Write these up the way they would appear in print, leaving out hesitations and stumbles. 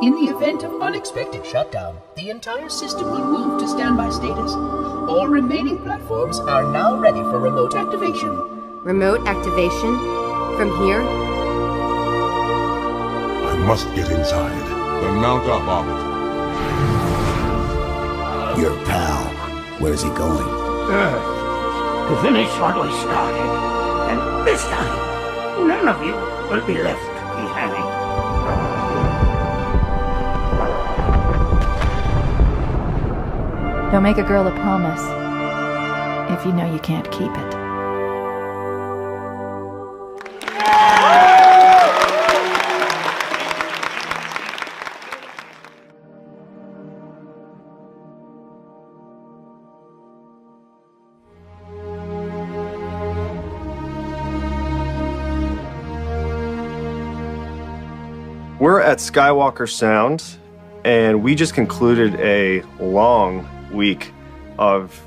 In the event of unexpected shutdown, the entire system will move to standby status. All remaining platforms are now ready for remote activation. Remote activation? From here? I must get inside. Then mount up, Orbit. Your pal, where's he going? Earth, to finish what we started. And this time, none of you will be left behind. Don't make a girl a promise if you know you can't keep it. We're at Skywalker Sound, and we just concluded a long week of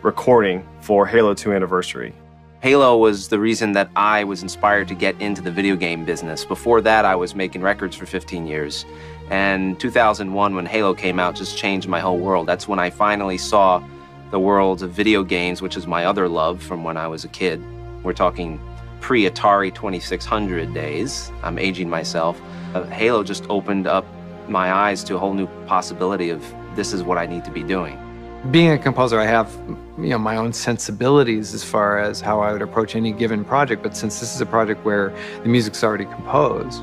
recording for Halo 2 Anniversary. Halo was the reason that I was inspired to get into the video game business. Before that, I was making records for 15 years. And 2001, when Halo came out, just changed my whole world. That's when I finally saw the world of video games, which is my other love from when I was a kid. We're talking pre-Atari 2600 days. I'm aging myself. Halo just opened up my eyes to a whole new possibility of this is what I need to be doing. Being a composer, I have my own sensibilities as far as how I would approach any given project, but since this is a project where the music's already composed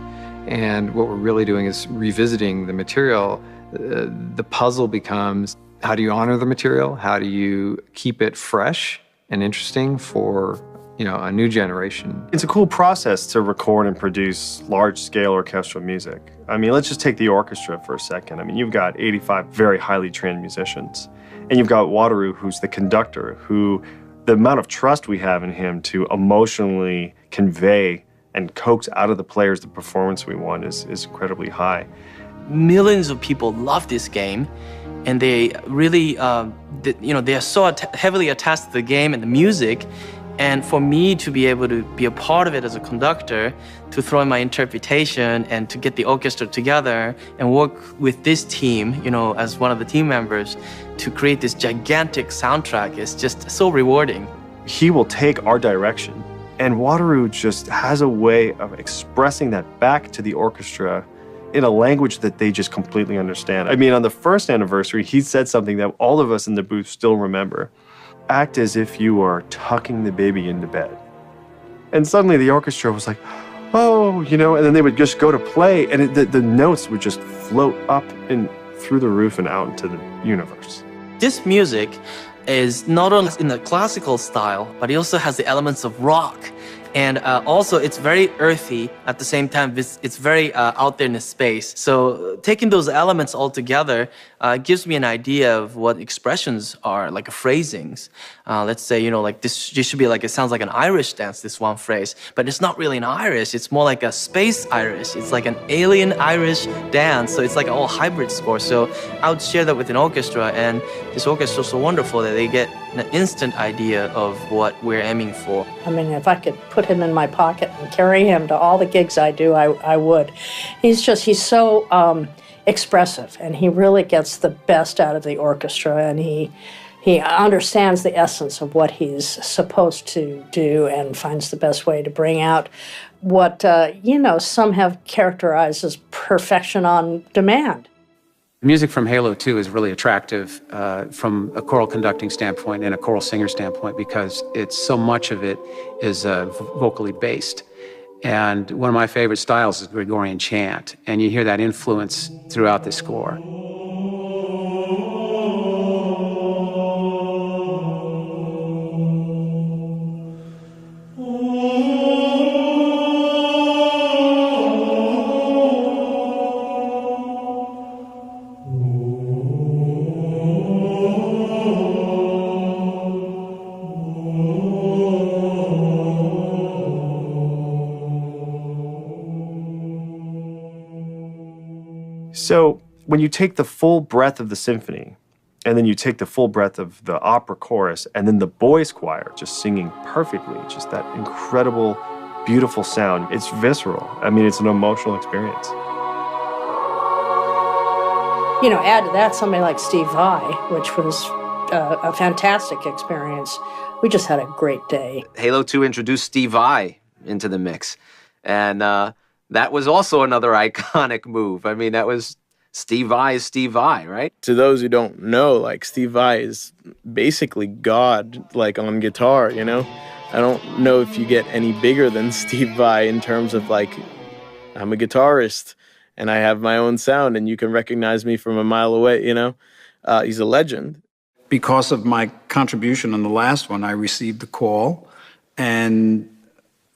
and what we're really doing is revisiting the material, the puzzle becomes how do you honor the material? How do you keep it fresh and interesting for a new generation? It's a cool process to record and produce large-scale orchestral music. I mean, let's just take the orchestra for a second. I mean, you've got 85 very highly trained musicians, and you've got Wataru, who's the conductor, who the amount of trust we have in him to emotionally convey and coax out of the players the performance we want is incredibly high. Millions of people love this game, and they really, they are so heavily attached to the game and the music. And for me to be able to be a part of it as a conductor, to throw in my interpretation and to get the orchestra together and work with this team, as one of the team members, to create this gigantic soundtrack is just so rewarding. He will take our direction, and Wataru just has a way of expressing that back to the orchestra in a language that they just completely understand. I mean, on the first anniversary, he said something that all of us in the booth still remember. Act as if you are tucking the baby into bed. And suddenly the orchestra was like, oh, and then they would just go to play, and the notes would just float up and through the roof and out into the universe. This music is not only in the classical style, but it also has the elements of rock. And also, it's very earthy at the same time. It's very out there in the space. So taking those elements all together gives me an idea of what expressions are, like phrasings. Let's say, this should be it sounds like an Irish dance, this one phrase. But it's not really an Irish. It's more like a space Irish. It's like an alien Irish dance. So it's like a whole hybrid score. So I would share that with an orchestra. And this orchestra is so wonderful that they get an instant idea of what we're aiming for. I mean, if I could put him in my pocket and carry him to all the gigs I do, I would. He's so expressive, and he really gets the best out of the orchestra, and he understands the essence of what he's supposed to do and finds the best way to bring out what, some have characterized as perfection on demand. Music from Halo 2 is really attractive from a choral conducting standpoint and a choral singer standpoint because so much of it is vocally based. And one of my favorite styles is Gregorian chant, and you hear that influence throughout the score. So when you take the full breadth of the symphony, and then you take the full breadth of the opera chorus, and then the boys' choir just singing perfectly, just that incredible, beautiful sound, it's visceral. I mean, it's an emotional experience. You know, add to that somebody like Steve Vai, which was a fantastic experience. We just had a great day. Halo 2 introduced Steve Vai into the mix. And that was also another iconic move. I mean, that was Steve Vai is Steve Vai, right? To those who don't know, like, Steve Vai is basically God, like, on guitar, you know? I don't know if you get any bigger than Steve Vai in terms of, like, I'm a guitarist and I have my own sound and you can recognize me from a mile away, you know? He's a legend. Because of my contribution on the last one, I received the call and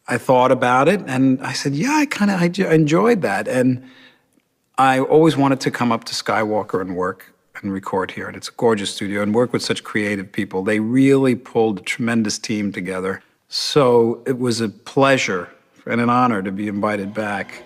I thought about it and I said, yeah, I enjoyed that. And I always wanted to come up to Skywalker and work and record here. And it's a gorgeous studio and work with such creative people. They really pulled a tremendous team together. So it was a pleasure and an honor to be invited back.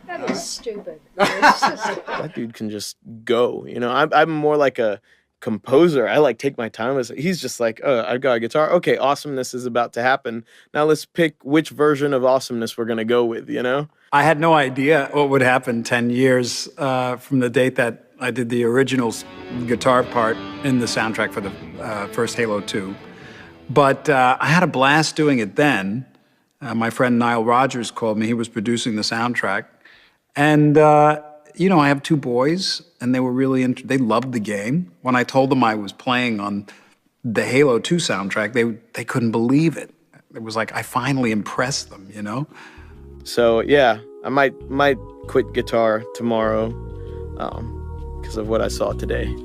That is stupid. That dude can just go, you know? I'm more like a composer. I like take my time. He's just like, oh, I've got a guitar. Okay, awesomeness is about to happen. Now let's pick which version of awesomeness we're going to go with, you know? I had no idea what would happen 10 years from the date that I did the original guitar part in the soundtrack for the first Halo 2. But I had a blast doing it then. My friend Nile Rodgers called me. He was producing the soundtrack. And, you know, I have 2 boys, and they were really they loved the game. When I told them I was playing on the Halo 2 soundtrack, they couldn't believe it. It was like I finally impressed them, you know? So, yeah, I might quit guitar tomorrow because of what I saw today.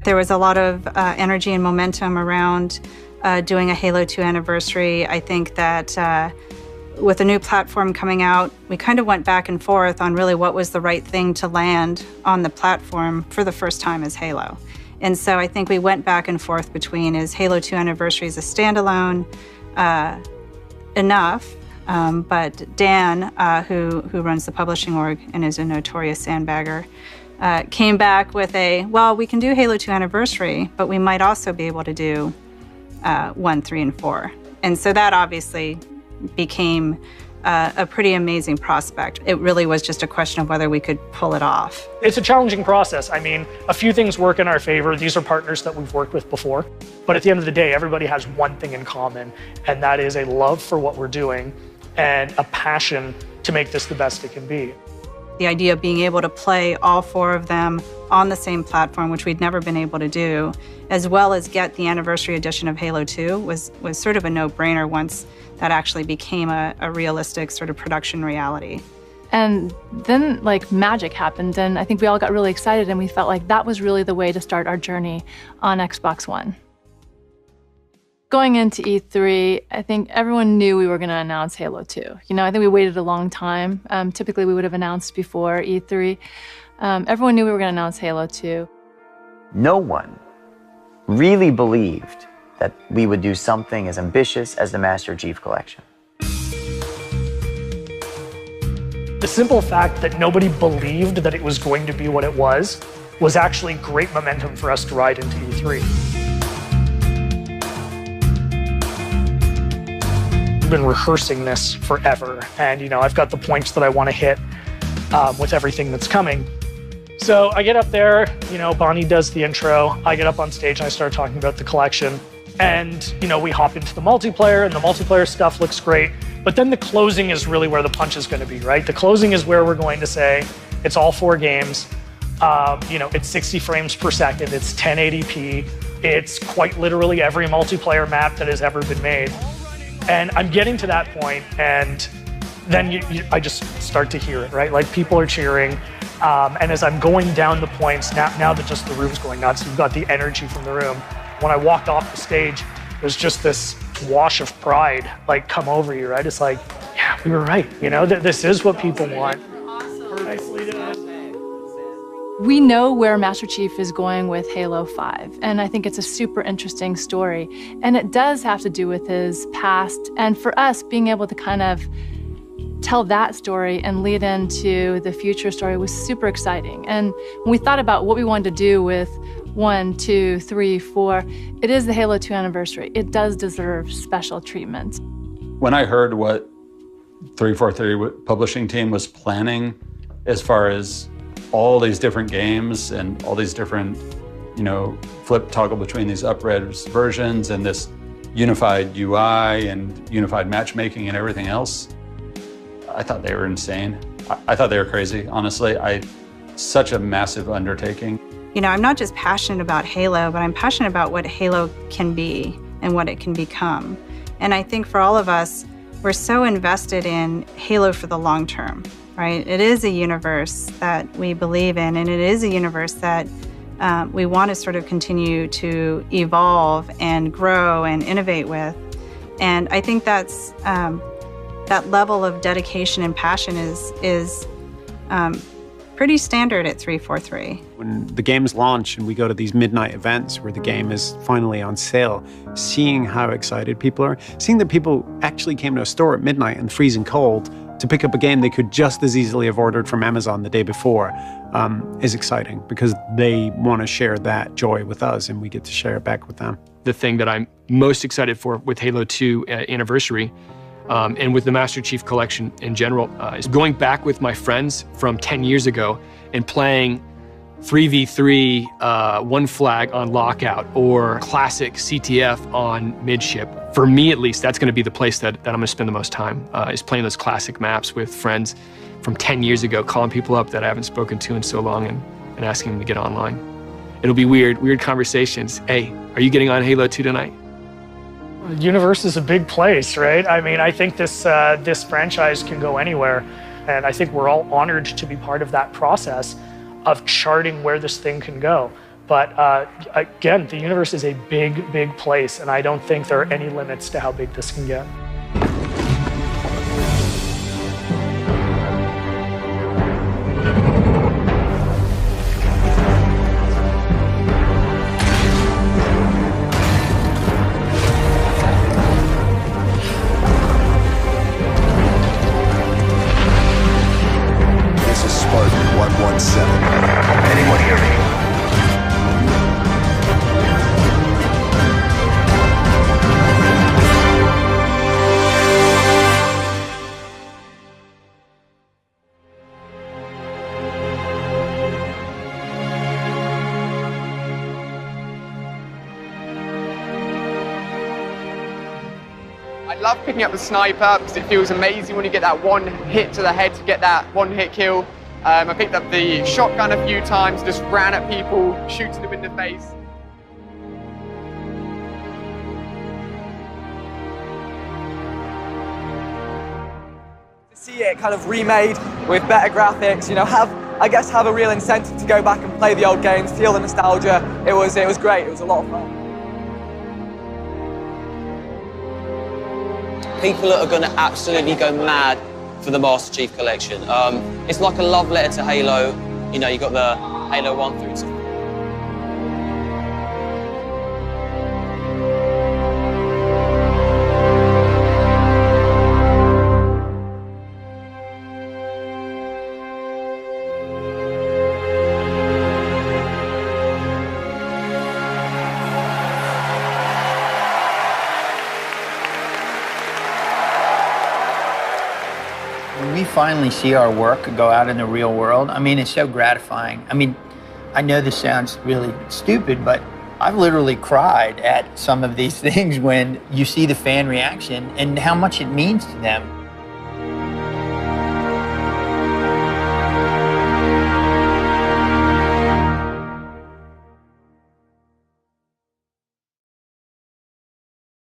There was a lot of energy and momentum around doing a Halo 2 anniversary. I think that with a new platform coming out, we kind of went back and forth on really what was the right thing to land on the platform for the first time as Halo. And so I think we went back and forth between, is Halo 2 Anniversary as a standalone enough? But Dan, who runs the publishing org and is a notorious sandbagger, came back with well, we can do Halo 2 Anniversary, but we might also be able to do 1, 3, and 4. And so that obviously became a pretty amazing prospect. It really was just a question of whether we could pull it off. It's a challenging process. I mean, a few things work in our favor. These are partners that we've worked with before. But at the end of the day, everybody has one thing in common, and that is a love for what we're doing and a passion to make this the best it can be. The idea of being able to play all 4 of them on the same platform, which we'd never been able to do, as well as get the anniversary edition of Halo 2 was sort of a no-brainer once that actually became a realistic sort of production reality. And then, like, magic happened, and I think we all got really excited, and we felt like that was really the way to start our journey on Xbox One. Going into E3, I think everyone knew we were going to announce Halo 2. You know, I think we waited a long time. Typically, we would have announced before E3. Everyone knew we were going to announce Halo 2. No one really believed that we would do something as ambitious as the Master Chief Collection. The simple fact that nobody believed that it was going to be what it was actually great momentum for us to ride into E3. I've been rehearsing this forever, and you know, I've got the points that I want to hit with everything that's coming. So I get up there, you know, Bonnie does the intro, I get up on stage and I start talking about the collection, and you know, we hop into the multiplayer, and the multiplayer stuff looks great, but then the closing is really where the punch is going to be, right? The closing is where we're going to say, it's all 4 games, you know, it's 60 frames per second, it's 1080p, it's quite literally every multiplayer map that has ever been made. And I'm getting to that point, and then I just start to hear it, right? Like, people are cheering, and as I'm going down the points, now that just the room's going nuts, you've got the energy from the room. When I walked off the stage, there's just this wash of pride, like, come over you, right? It's like, yeah, we were right, you know? This is what people want. Nicely done. We know where Master Chief is going with Halo 5, and I think it's a super interesting story. And it does have to do with his past, and for us, being able to kind of tell that story and lead into the future story was super exciting. And when we thought about what we wanted to do with 1, 2, 3, 4, it is the Halo 2 anniversary. It does deserve special treatment. When I heard what 343 publishing team was planning as far as all these different games and all these different, flip toggle between these up-res versions and this unified UI and unified matchmaking and everything else, I thought they were insane. I thought they were crazy, honestly. Such a massive undertaking. I'm not just passionate about Halo, but I'm passionate about what Halo can be and what it can become. And I think for all of us, we're so invested in Halo for the long term, right? It is a universe that we believe in, and it is a universe that we want to sort of continue to evolve and grow and innovate with. And I think that's that level of dedication and passion is pretty standard at 343. When the games launch and we go to these midnight events where the game is finally on sale, seeing how excited people are, seeing that people actually came to a store at midnight and freezing cold to pick up a game they could just as easily have ordered from Amazon the day before is exciting because they want to share that joy with us and we get to share it back with them. The thing that I'm most excited for with Halo 2 Anniversary and with the Master Chief Collection in general is going back with my friends from 10 years ago and playing 3v3 one flag on lockout or classic CTF on midship. For me, at least, that's going to be the place that I'm going to spend the most time, is playing those classic maps with friends from 10 years ago, calling people up that I haven't spoken to in so long and asking them to get online. It'll be weird conversations. Hey, are you getting on Halo 2 tonight? The universe is a big place, right? I mean, I think this franchise can go anywhere, and I think we're all honored to be part of that process of charting where this thing can go. But again, the universe is a big place, and I don't think there are any limits to how big this can get. Anyone hear me? I love picking up the sniper because it feels amazing when you get that one hit to the head to get that one hit kill. I picked up the shotgun a few times, just ran at people, shooting them in the face. To see it kind of remade with better graphics, have a real incentive to go back and play the old games, feel the nostalgia. It was great. It was a lot of fun. People are going to absolutely go mad for the Master Chief Collection. It's like a love letter to Halo. You got the Halo 1 through to... When we finally see our work go out in the real world, it's so gratifying. I know this sounds really stupid, but I've literally cried at some of these things when you see the fan reaction and how much it means to them.